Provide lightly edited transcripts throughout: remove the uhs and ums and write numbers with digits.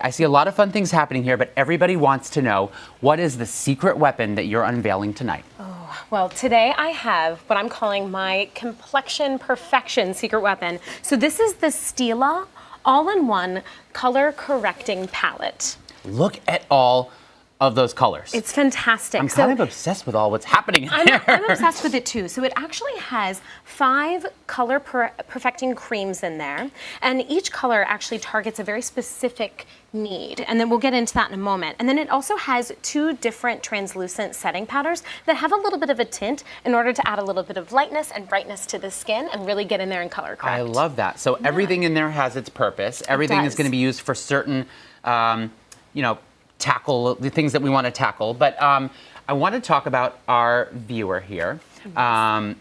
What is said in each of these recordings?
I see a lot of fun things happening here, but everybody wants to know, what is the secret weapon that you're unveiling tonight? Oh, well, today I have what I'm calling my complexion perfection secret weapon. So this is the Stila all-in-one color correcting palette. Look at all of those colors. It's fantastic. I'm kind of obsessed with all what's happening here. I'm obsessed with it too. So it actually has 5 color perfecting creams in there, and each color actually targets a very specific need, and then we'll get into that in a moment. And then it also has 2 different translucent setting powders that have a little bit of a tint in order to add a little bit of lightness and brightness to the skin and really get in there and color correct. I love that. So everything in there has its purpose. Everything is going to be used for certain, you know, tackle the things that we want to tackle. But I want to talk about our viewer here,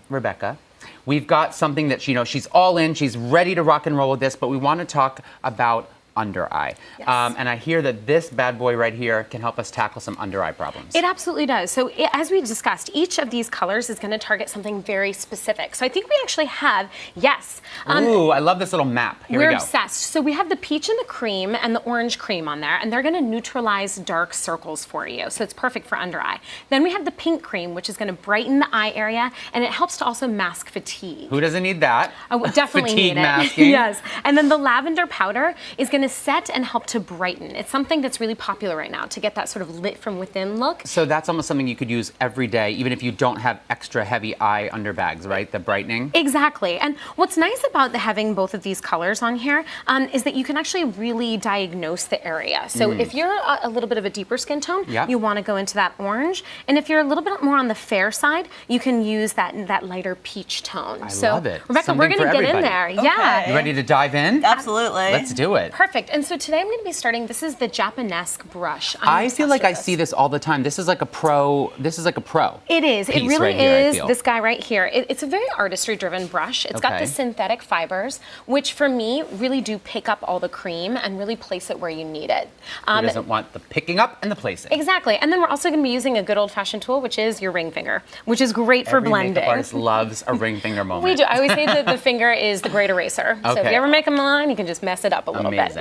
Rebecca. We've got something that, you know, she's all in, she's ready to rock and roll with this, but we want to talk about under eye. Yes. And I hear that this bad boy right here can help us tackle some under eye problems. It absolutely does. So as we discussed, each of these colors is going to target something very specific. So I think we actually have, yes. Ooh, I love this little map. Here we go. We're obsessed. So we have the peach and the cream and the orange cream on there, and they're going to neutralize dark circles for you. So it's perfect for under eye. Then we have the pink cream, which is going to brighten the eye area, and it helps to also mask fatigue. Who doesn't need that? I definitely fatigue need it. Masking. Yes. And then the lavender powder is going to set and help to brighten. It's something that's really popular right now to get that sort of lit from within look. So that's almost something you could use every day, even if you don't have extra heavy eye under bags, right? The brightening. Exactly. And what's nice about having both of these colors on here is that you can actually really diagnose the area. So if you're a little bit of a deeper skin tone, you want to go into that orange. And if you're a little bit more on the fair side, you can use that lighter peach tone. I love it. Rebecca, Something we're going to get in there. Okay. Yeah. You ready to dive in? Absolutely. Let's do it. Perfect. And so today I'm going to be starting, this is the Japanesque brush. I feel like I see this all the time. This is like a pro. This is like a pro. It is. It really right here, is. This guy right here. It's a very artistry-driven brush. It's got the synthetic fibers, which for me really do pick up all the cream and really place it where you need it. Who doesn't want the picking up and the placing? Exactly. And then we're also going to be using a good old-fashioned tool, which is your ring finger, which is great for blending. Every makeup artist loves a ring finger moment. We do. I always say that the finger is the great eraser. So if you ever make a line, you can just mess it up a little bit.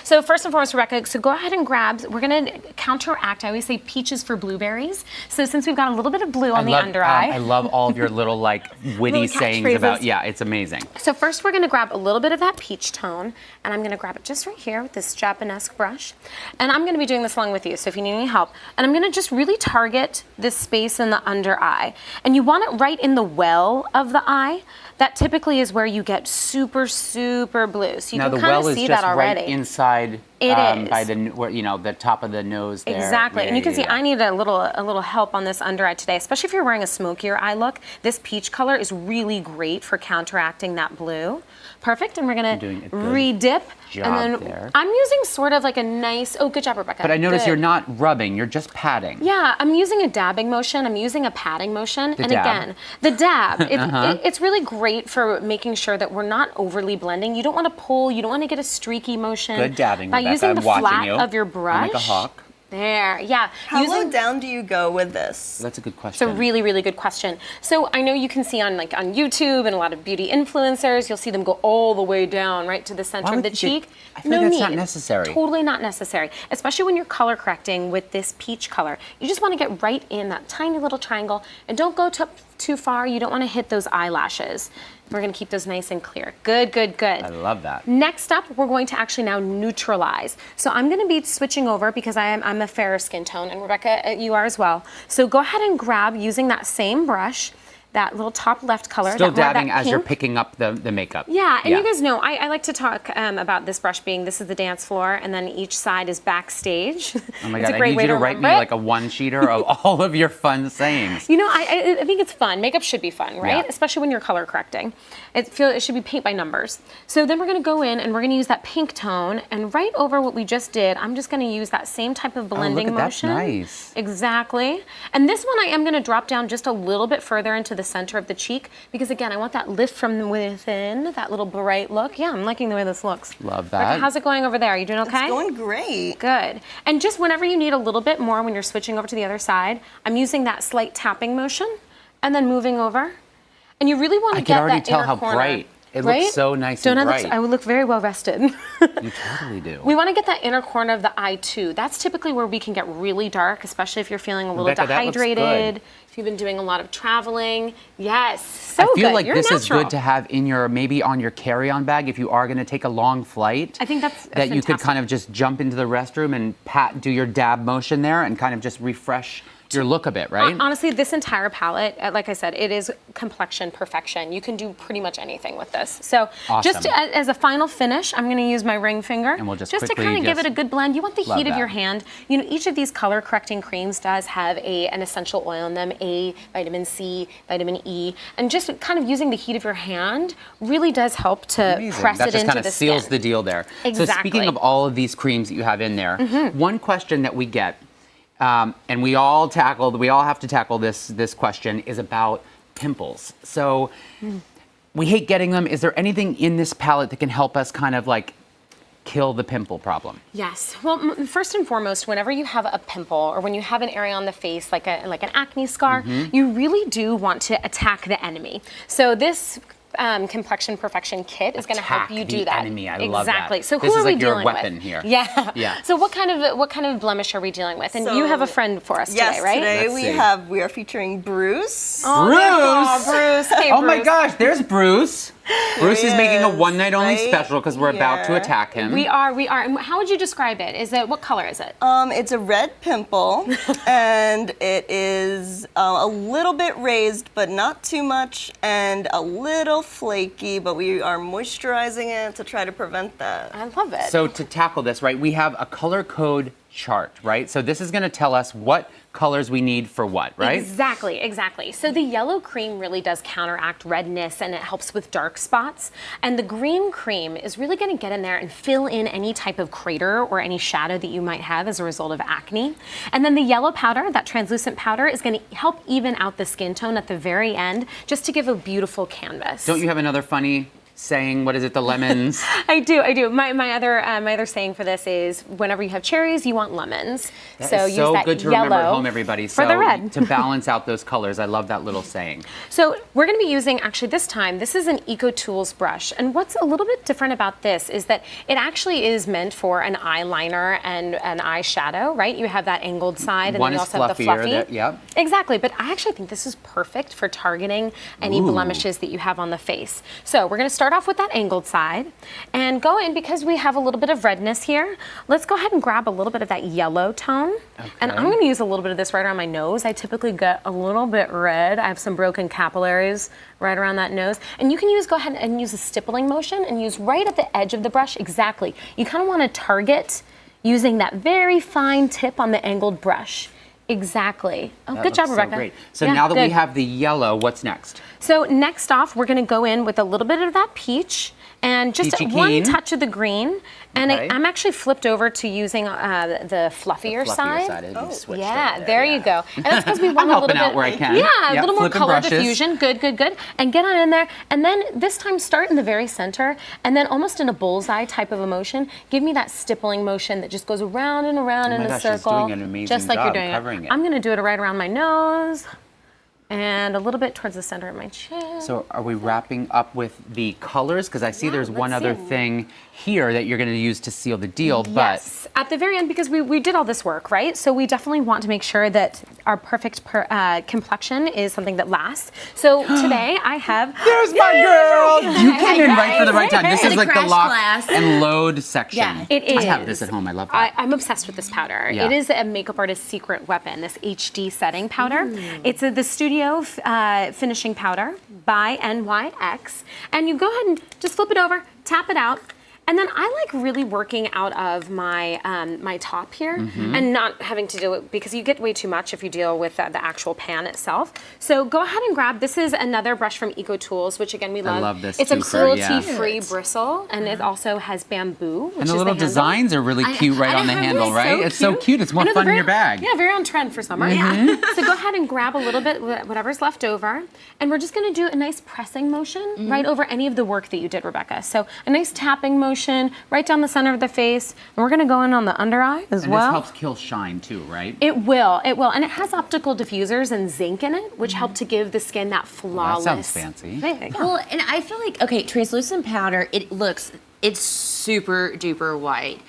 So first and foremost, Rebecca, so go ahead and grab, we're going to counteract. I always say peaches for blueberries. So since we've got a little bit of blue on the under eye. I love all of your little like witty sayings about, it's amazing. So first we're going to grab a little bit of that peach tone, and I'm going to grab it just right here with this Japanesque brush. And I'm going to be doing this along with you, so if you need any help. And I'm going to just really target this space in the under eye. And you want it right in the well of the eye. That typically is where you get super, super blue. So you can kind of see that already. Right inside by the top of the nose there. Exactly. And you can see I need a little help on this under eye today, especially if you're wearing a smokier eye look. This peach color is really great for counteracting that blue. Perfect. And we're going to re-dip. And then I'm using sort of like a nice, good job, Rebecca. But I notice you're not rubbing, you're just patting. Yeah, I'm using a dabbing motion. I'm using a patting motion. Again, the dab, it's really great for making sure that we're not overly blending. You don't want to pull, you don't want to get a streaky motion. Good dabbing, By Rebecca. using the flat of your brush. Like a hawk. There, yeah. How low down do you go with this? That's a good question. It's a really, really good question. So I know you can see on YouTube and a lot of beauty influencers, you'll see them go all the way down, right to the center of the cheek. I feel like that's not necessary. Totally not necessary, especially when you're color correcting with this peach color. You just want to get right in that tiny little triangle, and don't go too far. You don't want to hit those eyelashes. We're going to keep those nice and clear. Good, good, good. I love that. Next up, we're going to actually now neutralize. So I'm going to be switching over because I'm a fairer skin tone, and Rebecca, you are as well. So go ahead and grab, using that same brush, that little top left color. Still dabbing as you're picking up the makeup. Yeah, and you guys know, I like to talk about this brush being, this is the dance floor, and then each side is backstage. Oh my God, I need you to write me like a one-sheeter of all of your fun sayings. You know, I think it's fun. Makeup should be fun, right? Yeah. Especially when you're color correcting. It should be paint by numbers. So then we're gonna go in and we're gonna use that pink tone, and right over what we just did, I'm just gonna use that same type of blending motion. That's nice. Exactly. And this one I am gonna drop down just a little bit further into the center of the cheek, because again, I want that lift from within, that little bright look. Yeah, I'm liking the way this looks. Love that. Rebecca, how's it going over there? Are you doing okay? It's going great. Good. And just whenever you need a little bit more when you're switching over to the other side, I'm using that slight tapping motion and then moving over. And you really want to get that inner corner. I can already tell how bright It right? looks so nice Don't and I bright. look, I would look very well rested. You totally do. We want to get that inner corner of the eye too. That's typically where we can get really dark, especially if you're feeling a little Rebecca, that looks dehydrated, good. if you've been doing a lot of traveling. Yes, so I feel good. like You're this is natural. good to have in your, maybe on your carry-on bag if you are going to take a long flight. I think that's that you could fantastic. kind of just jump into the restroom and do your dab motion there and kind of just refresh your look a bit, right? Honestly, this entire palette, like I said, it is complexion perfection. You can do pretty much anything with this. So just Awesome. as a final finish, I'm going to use my ring finger. And we'll just to quickly kind of give just it a good blend. You want the love heat of that. your hand. You know, each of these color correcting creams does have an essential oil in them, A, vitamin C, vitamin E, and just kind of using the heat of your hand really does help to Amazing. press That it just into kind the of seals skin. the deal there. So Exactly. speaking of all of these creams that you have in there, one question that we get, and we all have to tackle this question, is about pimples. So we hate getting them. Is there anything in this palette that can help us kind of like kill the pimple problem? Yes. Well, first and foremost, whenever you have a pimple or when you have an area on the face like an acne scar, you really do want to attack the enemy. So this complexion perfection kit is going to help you do that. Enemy. I love that. Exactly. So This who is are we like your dealing weapon with? here. Yeah. Yeah. So what kind of blemish are we dealing with? And you have a friend for us Yes, today, right? today Let's see. we are featuring Bruce. Oh, Bruce. Hey, Oh my Bruce. gosh, there's Bruce. Bruce is making a is, one night only right special because we're about to here. attack him. We are. And how would you describe it? What color is it? It's a red pimple, and it is a little bit raised, but not too much, and a little flaky, but we are moisturizing it to try to prevent that. I love it. So to tackle this, right, we have a color code chart, right? So this is going to tell us what colors we need for what, right? Exactly. So the yellow cream really does counteract redness and it helps with dark spots. And the green cream is really going to get in there and fill in any type of crater or any shadow that you might have as a result of acne. And then the yellow powder, that translucent powder, is going to help even out the skin tone at the very end, just to give a beautiful canvas. Don't you have another funny saying? What is it? The lemons? I do. My other saying for this is whenever you have cherries, you want lemons. That so is use so that good to yellow remember at home, everybody. for So the red. to balance out those colors, I love that little saying. So we're going to be using, actually this time, this is an Eco Tools brush. And what's a little bit different about this is that it actually is meant for an eyeliner and an eyeshadow, right? You have that angled side and One then you is also have the fluffier, fluffy. yep. Exactly, but I actually think this is perfect for targeting any Ooh. blemishes that you have on the face. So we're going to start off with that angled side and go in, because we have a little bit of redness here. Let's go ahead and grab a little bit of that yellow tone. And I'm going to use a little bit of this right around my nose. I typically get a little bit red. I have some broken capillaries right around that nose. And you can go ahead and use a stippling motion and use right at the edge of the brush. Exactly. You kind of want to target using that very fine tip on the angled brush. Exactly. Oh, That good job, looks so Rebecca. great. So Yeah, now that we good. have the yellow, what's next? So next off, we're going to go in with a little bit of that peach and just Peachy one keen. touch of the green. And Okay. I'm actually flipped over to using the fluffier side. Oh, switched Yeah, over there you go. And that's because we want I'm a helping little out bit. where I can. Yeah, a Yep, little more flipping color brushes. diffusion. Good. And get on in there. And then this time start in the very center, and then almost in a bullseye type of a motion, give me that stippling motion that just goes around and around in my a gosh, she's circle. doing an amazing just like job you're doing covering it. I'm going to do it right around my nose. And a little bit towards the center of my chin. So are we wrapping up with the colors? Because I see there's one let's other see. thing here that you're going to use to seal the deal. Yes, at the very end, because we did all this work, right? So we definitely want to make sure that our perfect complexion is something that lasts. So today I have... There's my girl! You came in right for the right time. This is The like the crash lock class. and load section. Yeah, it is. I have this at home. I love that. I'm obsessed with this powder. Yeah. It is a makeup artist's secret weapon, this HD setting powder. It's the Studio Finishing Powder by NYX. And you go ahead and just flip it over, tap it out. And then I like really working out of my my top here and not having to do it, because you get way too much if you deal with the actual pan itself. So go ahead and grab, this is another brush from Eco Tools, which again we love. love this It's a twofer, yeah. cruelty-free bristle, and it also has bamboo, which and is the little handle. designs are really cute right on the handle, right? It's so cute. It's more I know, fun they're in your very- bag. Yeah, very on trend for summer. Yeah. So go ahead and grab a little bit, whatever's left over, and we're just going to do a nice pressing motion right over any of the work that you did, Rebecca. So a nice tapping motion. motion right down the center of the face. And we're gonna go in on the under eye as And well. this helps kill shine too, right? It will. And it has optical diffusers and zinc in it, which help to give the skin that flawless. That sounds fancy. Yeah. Well, and I feel like, okay, translucent powder, it's super duper white.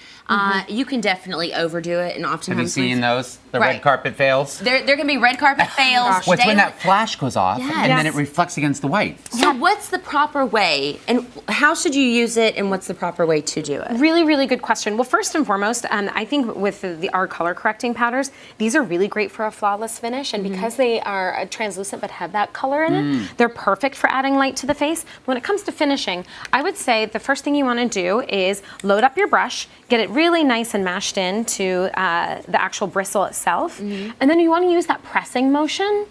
You can definitely overdo it, and oftentimes Have you seen those? The Right. red carpet fails? There can be red carpet fails. What's when They- that flash goes off Yes. and then it Yes. reflects against the white? So what's the proper way, and how should you use it, and what's the proper way to do it? Really, really good question. Well, first and foremost, I think with our color correcting powders, these are really great for a flawless finish, and because they are translucent but have that color in it, they're perfect for adding light to the face. When it comes to finishing, I would say the first thing you want to do is load up your brush, get it really nice and mashed into the actual bristle itself, and then you want to use that pressing motion.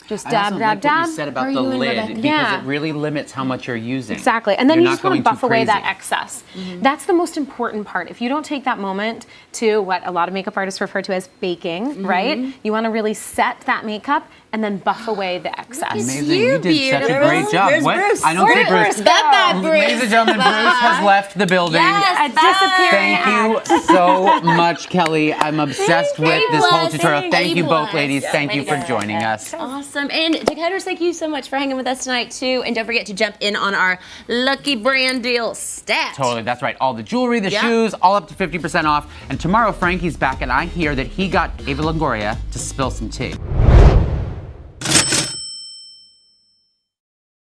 Just I dab, also dab, like dab. what you said about Are the you in, lid Rebecca? because Yeah. it really limits how much you're using. Exactly, and then You're you not just want to going too buff away that crazy. excess. That's the most important part. If you don't take that moment to what a lot of makeup artists refer to as baking, right? You want to really set that makeup and then buff away the excess. Amazing. You You did such a beautiful. great job. There's What? Bruce. I don't see Bruce. Bye-bye, Bruce. Ladies and gentlemen, Bruce has left the building. Yes, disappearing Thank you so much, Kelly. I'm obsessed with this whole tutorial. Thank you both, ladies. Thank you for joining us. Awesome. And Decoders, thank you so much for hanging with us tonight, too. And don't forget to jump in on our Lucky Brand Deal stat. Totally, that's right. All the jewelry, the Yeah. shoes, all up to 50% off. And tomorrow, Frankie's back, and I hear that he got Ava Longoria to spill some tea.